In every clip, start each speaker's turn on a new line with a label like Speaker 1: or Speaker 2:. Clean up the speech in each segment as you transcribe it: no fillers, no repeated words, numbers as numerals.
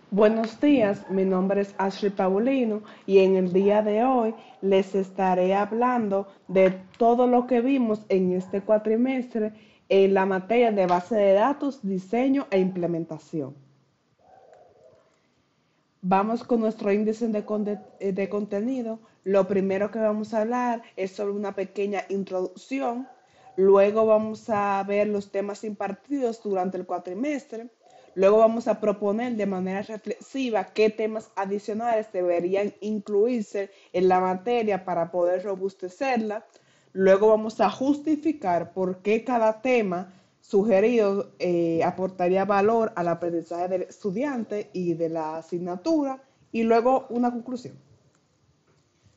Speaker 1: Buenos días, mi nombre es Ashley Paulino y en el día de hoy les estaré hablando de todo lo que vimos en este cuatrimestre en la materia de base de datos, diseño e implementación. Vamos con nuestro índice de contenido. Lo primero que vamos a hablar es sobre una pequeña introducción. Luego vamos a ver los temas impartidos durante el cuatrimestre. Luego vamos a proponer de manera reflexiva qué temas adicionales deberían incluirse en la materia para poder robustecerla. Luego vamos a justificar por qué cada tema sugerido aportaría valor al aprendizaje del estudiante y de la asignatura. Y luego una conclusión.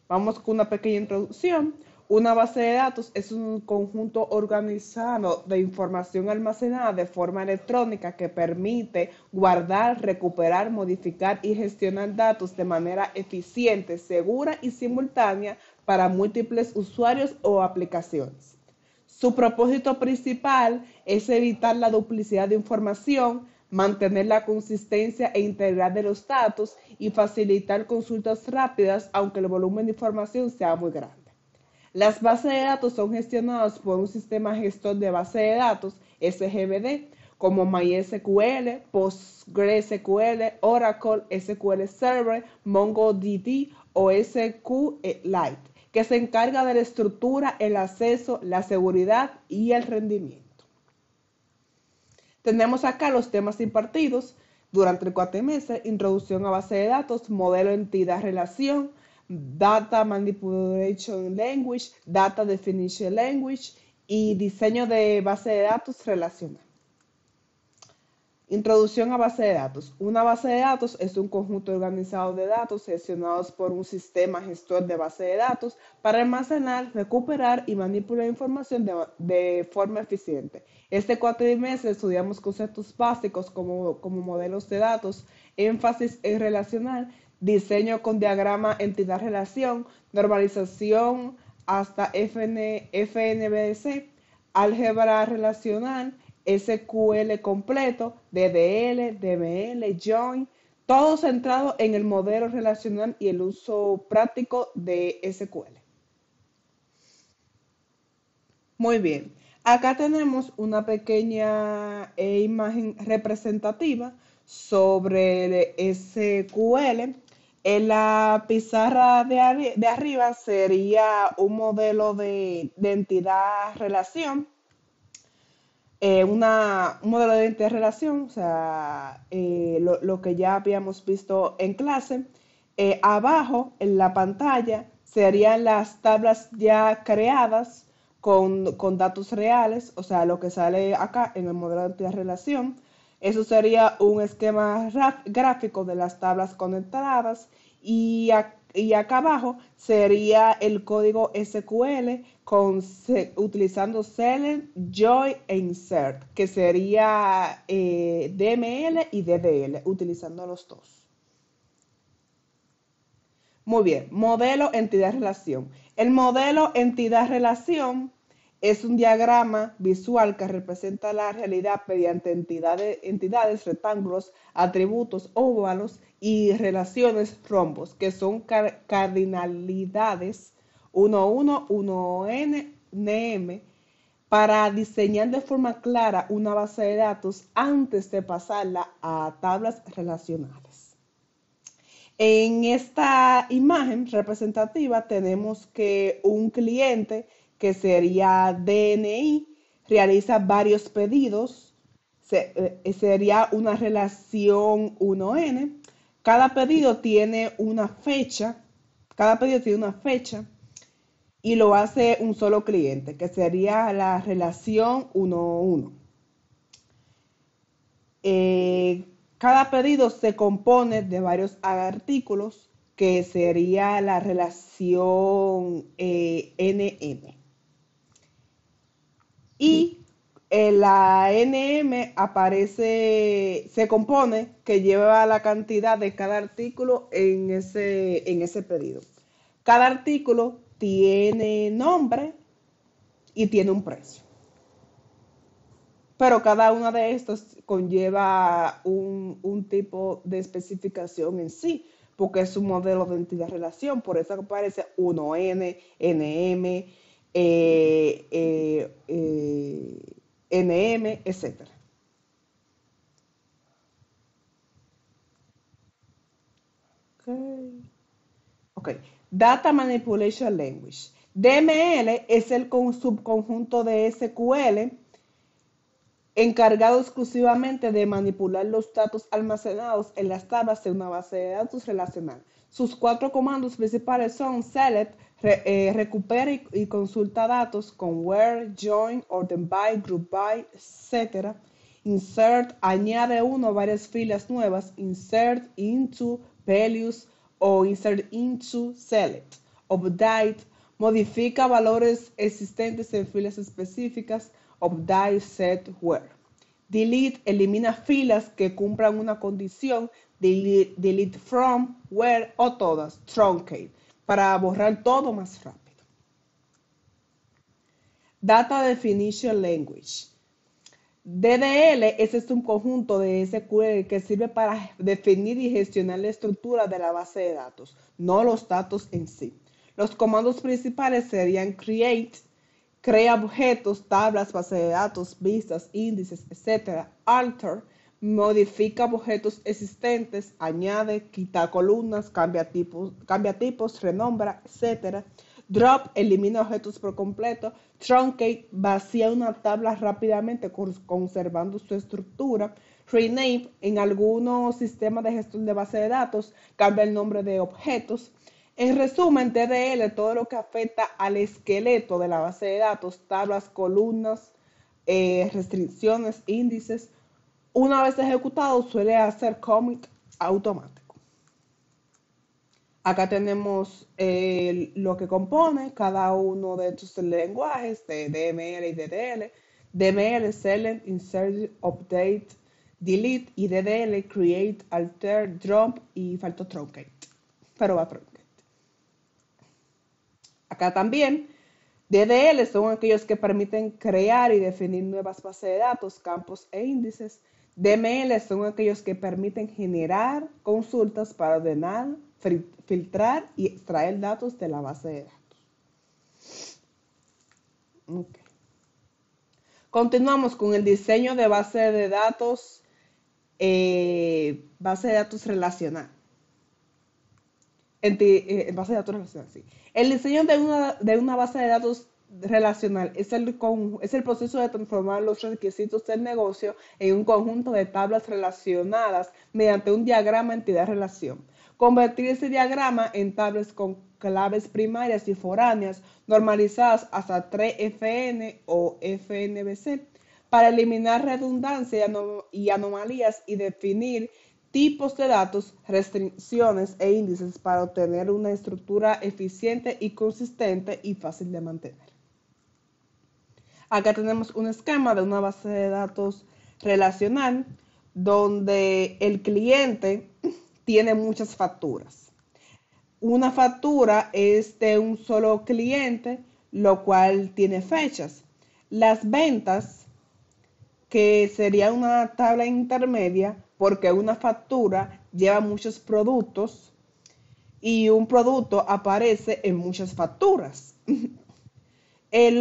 Speaker 1: Vamos con una pequeña introducción. Una base de datos es un conjunto organizado de información almacenada de forma electrónica que permite guardar, recuperar, modificar y gestionar datos de manera eficiente, segura y simultánea para múltiples usuarios o aplicaciones. Su propósito principal es evitar la duplicidad de información, mantener la consistencia e integridad de los datos y facilitar consultas rápidas aunque el volumen de información sea muy grande. Las bases de datos son gestionadas por un sistema gestor de base de datos, SGBD, como MySQL, PostgreSQL, Oracle, SQL Server, MongoDB o SQLite, que se encarga de la estructura, el acceso, la seguridad y el rendimiento. Tenemos acá los temas impartidos durante el cuatrimestre: introducción a base de datos, modelo entidad relación, Data Manipulation Language, Data Definition Language y diseño de base de datos relacional. Introducción a base de datos. Una base de datos es un conjunto organizado de datos gestionados por un sistema gestor de base de datos para almacenar, recuperar y manipular información de forma eficiente. Este cuatrimestre estudiamos conceptos básicos como modelos de datos, énfasis en relacional, diseño con diagrama entidad-relación, normalización hasta FNBC, álgebra relacional, SQL completo, DDL, DML, Join, todo centrado en el modelo relacional y el uso práctico de SQL. Muy bien, acá tenemos una pequeña imagen representativa sobre el SQL. En la pizarra de arriba sería un modelo de entidad-relación, un modelo de interrelación, o sea, lo que ya habíamos visto en clase. Abajo, en la pantalla, serían las tablas ya creadas con datos reales, o sea, lo que sale acá en el modelo de interrelación. Eso sería un esquema gráfico de las tablas conectadas y acá abajo sería el código SQL utilizando select, join e insert, que sería DML y DDL, utilizando los dos. Muy bien, modelo entidad-relación. El modelo entidad-relación es un diagrama visual que representa la realidad mediante entidades, rectángulos, atributos, óvalos y relaciones rombos, que son cardinalidades 1, 1, n, nm, para diseñar de forma clara una base de datos antes de pasarla a tablas relacionales. En esta imagen representativa tenemos que un cliente, que sería DNI, realiza varios pedidos. Sería una relación 1N. Cada pedido tiene una fecha. Cada pedido tiene una fecha y lo hace un solo cliente, que sería la relación 1-1. Cada pedido se compone de varios artículos, que sería la relación NM. Y la NM se compone que lleva la cantidad de cada artículo en ese pedido. Cada artículo tiene nombre y tiene un precio. pero cada una de estas conlleva un tipo de especificación en sí, porque es un modelo de entidad-relación, por eso aparece 1N, NM, NM, etcétera. Okay. Ok, Data Manipulation Language. DML es el subconjunto de SQL encargado exclusivamente de manipular los datos almacenados en las tablas de una base de datos relacional. Sus cuatro comandos principales son select, recupera y consulta datos con where, join, order by, group by, etc. Insert, añade uno o varias filas nuevas, insert into, values o insert into, select. Update, modifica valores existentes en filas específicas, update set where. Delete, elimina filas que cumplan una condición, delete from, where o todas, truncate, para borrar todo más rápido. Data Definition Language. DDL es un conjunto de SQL que sirve para definir y gestionar la estructura de la base de datos, no los datos en sí. Los comandos principales serían create, crea objetos, tablas, base de datos, vistas, índices, etc. Alter, modifica objetos existentes, añade, quita columnas, cambia tipos, renombra, etc. Drop, elimina objetos por completo. Truncate, vacía una tabla rápidamente conservando su estructura. Rename, en algunos sistemas de gestión de base de datos, cambia el nombre de objetos. En resumen, TDL, todo lo que afecta al esqueleto de la base de datos, tablas, columnas, restricciones, índices, una vez ejecutado suele hacer commit automático. Acá tenemos lo que compone cada uno de estos lenguajes de DML y DDL. DML, select, insert, update, delete y DDL, create, alter, drop y faltó truncate. Pero va truncate. Acá también, DDL son aquellos que permiten crear y definir nuevas bases de datos, campos e índices. DML son aquellos que permiten generar consultas para ordenar, filtrar y extraer datos de la base de datos. Okay. Continuamos con el diseño de base de datos relacional. Base de datos relacional, sí. El diseño de una base de datos relacional es el proceso de transformar los requisitos del negocio en un conjunto de tablas relacionadas mediante un diagrama entidad-relación. Convertir ese diagrama en tablas con claves primarias y foráneas normalizadas hasta 3FN o FNBC para eliminar redundancia y anomalías y definir tipos de datos, restricciones e índices para obtener una estructura eficiente y consistente y fácil de mantener. Acá tenemos un esquema de una base de datos relacional donde el cliente tiene muchas facturas. Una factura es de un solo cliente, lo cual tiene fechas. Las ventas, que sería una tabla intermedia, porque una factura lleva muchos productos y un producto aparece en muchas facturas. en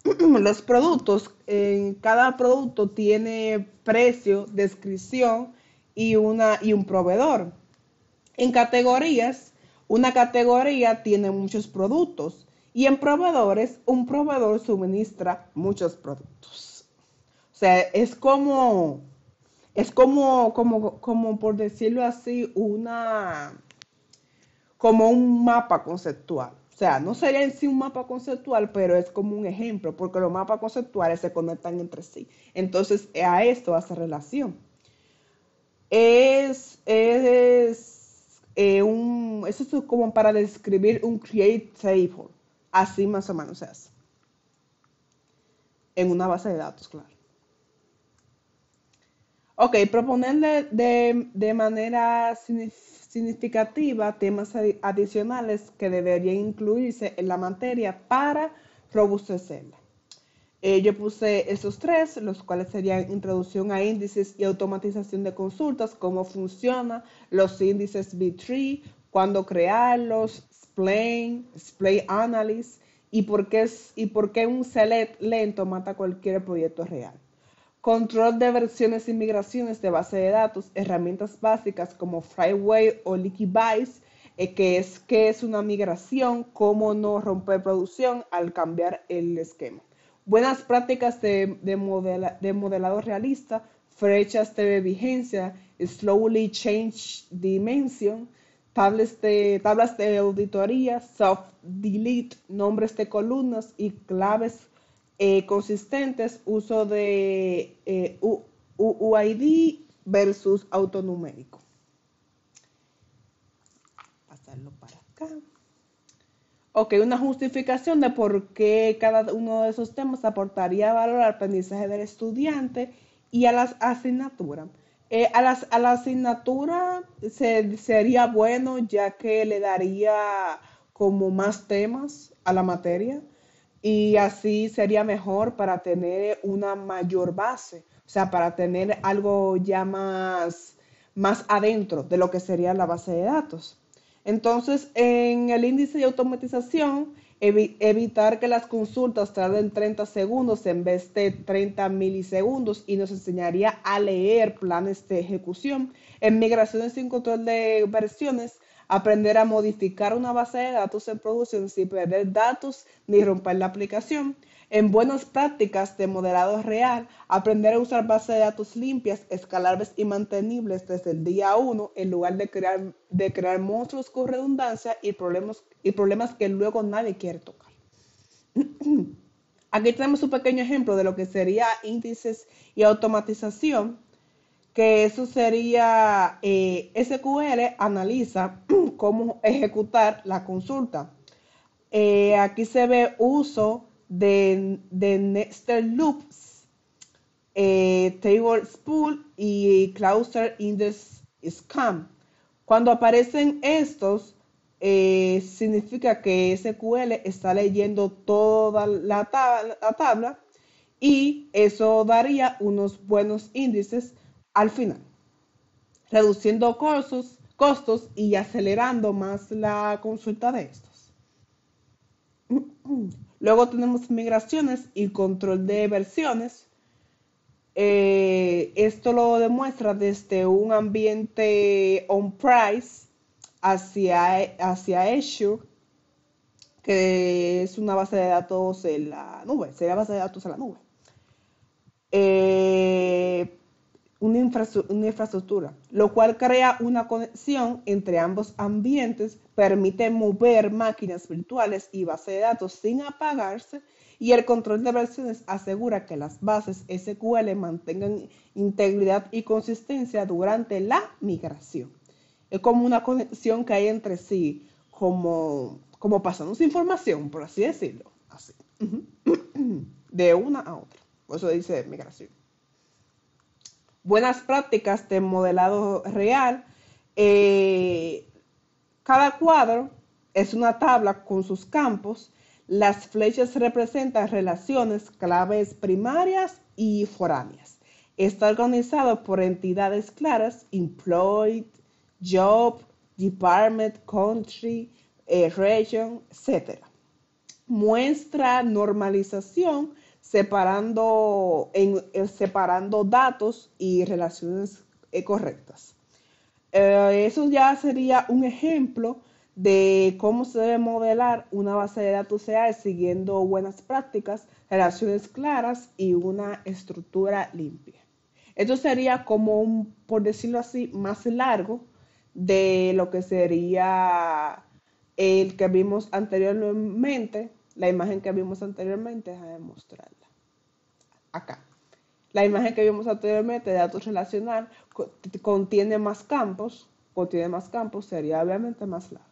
Speaker 1: los productos, en cada producto tiene precio, descripción y un proveedor. En categorías, una categoría tiene muchos productos y en proveedores, un proveedor suministra muchos productos. O sea, como por decirlo así, como un mapa conceptual. O sea, no sería en sí un mapa conceptual, pero es como un ejemplo, porque los mapas conceptuales se conectan entre sí. Entonces, a esto hace relación. Eso es como para describir un create table. Así más o menos se hace. En una base de datos, claro. Ok, proponerle de manera significativa temas adicionales que deberían incluirse en la materia para robustecerla. Yo puse esos tres, los cuales serían introducción a índices y automatización de consultas, cómo funciona, los índices B3, cuándo crearlos, explain analysis y por qué un select lento mata cualquier proyecto real. Control de versiones y migraciones de base de datos, herramientas básicas como Flyway o Liquibase, que es una migración, cómo no romper producción al cambiar el esquema. Buenas prácticas de modelado realista, flechas de vigencia, slowly change dimension, tablas de auditoría, soft delete, nombres de columnas y claves consistentes, uso de UID versus autonumérico. Pasarlo para acá. Ok, una justificación de por qué cada uno de esos temas aportaría valor al aprendizaje del estudiante y a las asignaturas. A la asignatura sería bueno ya que le daría como más temas a la materia y así sería mejor para tener una mayor base, o sea, para tener algo ya más adentro de lo que sería la base de datos. Entonces, en el índice de automatización, evitar que las consultas tarden 30 segundos en vez de 30 milisegundos y nos enseñaría a leer planes de ejecución. En migraciones sin control de versiones, aprender a modificar una base de datos en producción sin perder datos ni romper la aplicación. En buenas prácticas de modelado real, aprender a usar bases de datos limpias, escalables y mantenibles desde el día 1 en lugar de crear monstruos con redundancia y problemas que luego nadie quiere tocar. Aquí tenemos un pequeño ejemplo de lo que sería índices y automatización, que eso sería SQL analiza cómo ejecutar la consulta. Aquí se ve uso de nested loops, table spool y cluster index scan. Cuando aparecen estos, significa que SQL está leyendo toda la tabla y eso daría unos buenos índices al final, reduciendo costos y acelerando más la consulta de estos. Luego tenemos migraciones y control de versiones. Esto lo demuestra desde un ambiente on-premise hacia Azure, que es una base de datos en la nube, sería base de datos en la nube. Eh, una infraestructura, lo cual crea una conexión entre ambos ambientes, permite mover máquinas virtuales y bases de datos sin apagarse y el control de versiones asegura que las bases SQL mantengan integridad y consistencia durante la migración. Es como una conexión que hay entre sí, como pasando información, por así decirlo, así, de una a otra. Por eso dice migración. Buenas prácticas de modelado real. Eh, Cada cuadro es una tabla con sus campos. Las flechas representan relaciones, claves primarias y foráneas. Está organizado por entidades claras, employed, job, department, country, region, etc. Muestra normalización separando datos y relaciones correctas. Eso ya sería un ejemplo de cómo se debe modelar una base de datos SQL siguiendo buenas prácticas, relaciones claras y una estructura limpia. Esto sería como por decirlo así, más largo de lo que sería el que vimos anteriormente, la imagen que vimos anteriormente, déjame mostrarla. Acá. La imagen que vimos anteriormente de datos relacional contiene más campos, sería obviamente más largo.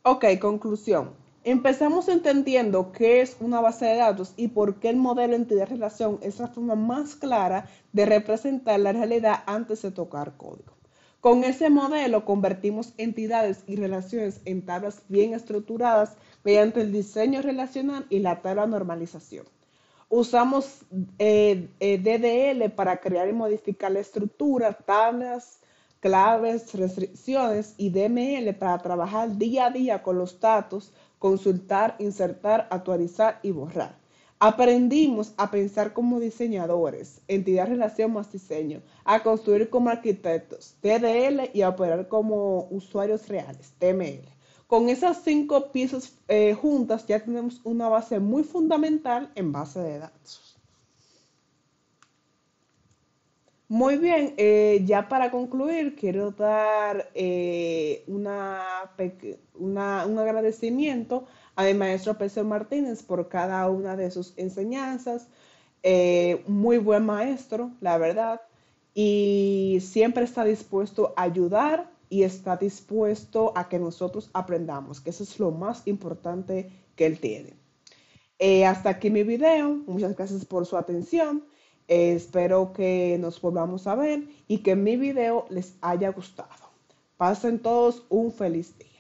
Speaker 1: Ok, conclusión. Empezamos entendiendo qué es una base de datos y por qué el modelo entidad-relación es la forma más clara de representar la realidad antes de tocar código. Con ese modelo convertimos entidades y relaciones en tablas bien estructuradas mediante el diseño relacional y la tabla de normalización. Usamos DDL para crear y modificar la estructura, tablas, claves, restricciones y DML para trabajar día a día con los datos, consultar, insertar, actualizar y borrar. Aprendimos a pensar como diseñadores, entidad, relación más diseño, a construir como arquitectos, TDL y a operar como usuarios reales, TML. Con esas 5 piezas juntas ya tenemos una base muy fundamental en base de datos. Muy bien, ya para concluir, quiero dar un agradecimiento a mi maestro Pedro Martínez por cada una de sus enseñanzas. Muy buen maestro, la verdad, y siempre está dispuesto a ayudar y está dispuesto a que nosotros aprendamos, que eso es lo más importante que él tiene. Hasta aquí mi video. Muchas gracias por su atención. Espero que nos volvamos a ver y que mi video les haya gustado. Pasen todos un feliz día.